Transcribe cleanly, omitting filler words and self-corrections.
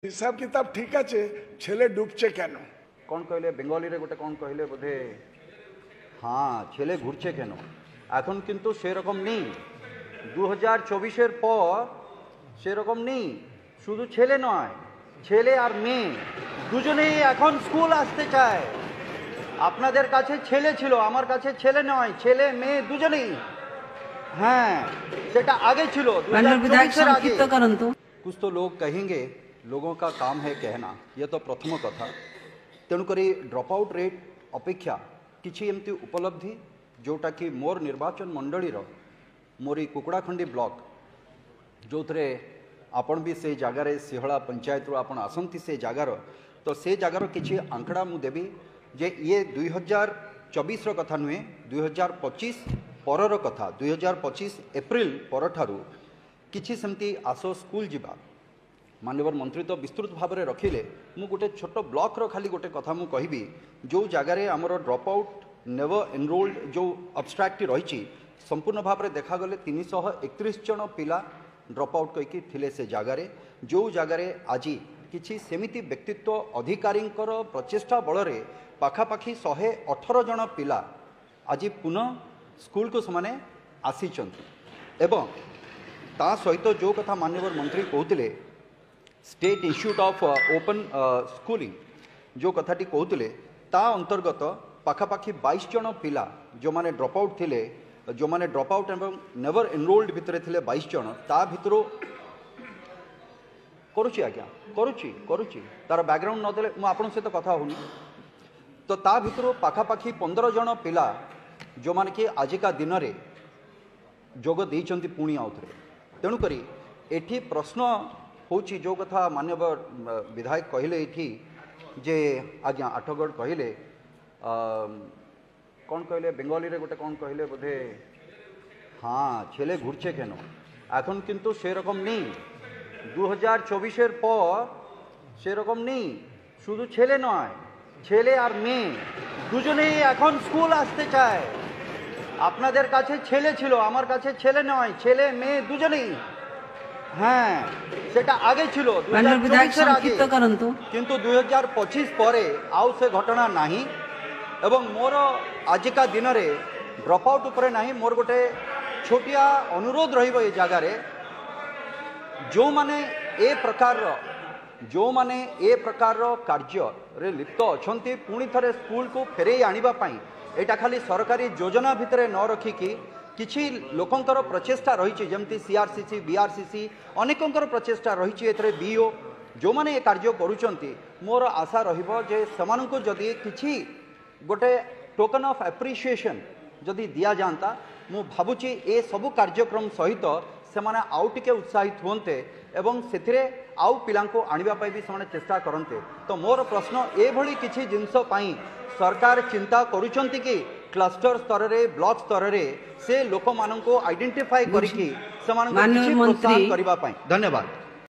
हिसाब किताब ठीक আছে ছেলে ডুবছে কেন कौन कहले बेंगली रे गोटे कौन कहले बोधे हाँ छेले घुरছে কেন এখন কিন্তু সেরকম নেই 2024 পর সেরকম নেই শুধু ছেলে নয় ছেলে আর মেয়ে দুজনেই এখন স্কুল আসতে চায় আপনাদের কাছে ছেলে ছিল আমার কাছে ছেলে নয় ছেলে মেয়ে দুজনেই হ্যাঁ সেটা আগে ছিল 2024 এর আগে कुछ तो लोग कहेंगे लोगों का काम है कहना ये तो प्रथम कथा तेणुक ड्रॉप आउट रेट अपेक्षा किसी एमती उपलब्धि जोटा कि मोर निर्वाचन मंडली मोरी कुकुड़ाखंडी ब्लॉक जो थे आपण भी से जगार सिहला पंचायत रू आपण आसंती से जगार तो से जगार किसी आंकड़ा मु देवी जे ये 2024 कथा नुहे 2025 परर कथा 2025 एप्रिल पर ठारू किसी सेमती आसो स्कूल जीवा माननीय मंत्री तो विस्तृत भाव में रखिले मु गोटे छोट ब्लॉक रो खाली गोटे कथा मु कहबी जो जगार आमर ड्रॉप आउट नेवर एनरोल्ड जो अब्स्ट्राक्ट रही संपूर्ण भाव में देखागले 331 जन पिला ड्रॉप आउट कहीकि थिले से जगार जो जगार आज किसी सेमिति व्यक्तित्व अधिकारी प्रचेषा बल पाखापाखि 118 जन पिला आज पुनः स्कूल को समाने आसीचंती एवं ता सहित जो कथा माननीय मंत्री कहते state institute of open schooling जो कथाटी कहते ता अंतर्गत पाखापाखि 22 जन पिला जो माने ड्रॉप आउट थिले जो माने ड्रॉप आउट एवं नेवर एनरोल्ड भितर थिले 22 जन ता भितर करुची आज्ञा करुची करुची तार बैकग्राउंड नदेले मु आपन सहित कथा होनी तो ता भितर पाखापाखि 15 जन पिला जो माने कि आजिका दिन रे जोग देइचंती पुणी आउथरे तेणुक एठी प्रश्न होची जो कथा माननीय विधायक कहले एठी जे आज्ञा आठगढ़ कहले कौन कहले बेंगली रे गोटे कौन कहले बोधे हाँ छेले घुरছে কেন এখন কিন্তু সেরকম নেই 2024 পর সেরকম নেই শুধু ছেলে নয় ছেলে আর মেয়ে দুজনেই এখন স্কুল আসতে চায় আপনাদের কাছে ছেলে ছিল আমার কাছে ছেলে নয় ছেলে মেয়ে দুজনেই হ্যাঁ সেটা আগে ছিল 2024 এর আগে কিন্তু 2025 পরে আউ সে ঘটনা नाही এবং মোর আজকা দিনরে ड्रॉप आउट উপরে नाही মোর গোটে छोटिया अनुरोध रहिबो ए जागारे जो माने ए प्रकार कार्य रे लिप्त अछंती पुणी थरे स्कूल को फेरे आनिबा पई एटा खाली सरकारी योजना भितरे न रखिकी किछि लोकंकर प्रचेष्टा रही जमती सीआरसीसी बीआरसीसी अनेकंकर प्रचेष्टा रही एथरे बीओ जो माने ए कार्य करूचंती मोर आशा रहिबो जे समानंको जदी किछि गोटे टोकन ऑफ एप्रिसिएशन जदी दिया जानता मु भाबुची ए सबु कार्यक्रम सहित सेमाने आउ टिके उत्साहित होते एवं सेथिरे आउ पिलांको आनिबा पई भी सेमाने चेष्टा करन्ते तो मोर प्रश्न ए भली किछि जिंस पई सरकार चिंता करूचंती कि क्लस्टर स्तर रे ब्लॉक स्तर रे से लोक माननको आइडेंटिफाई करिकि समाननको किछि प्रोत्साहन करिबा पई धन्यवाद।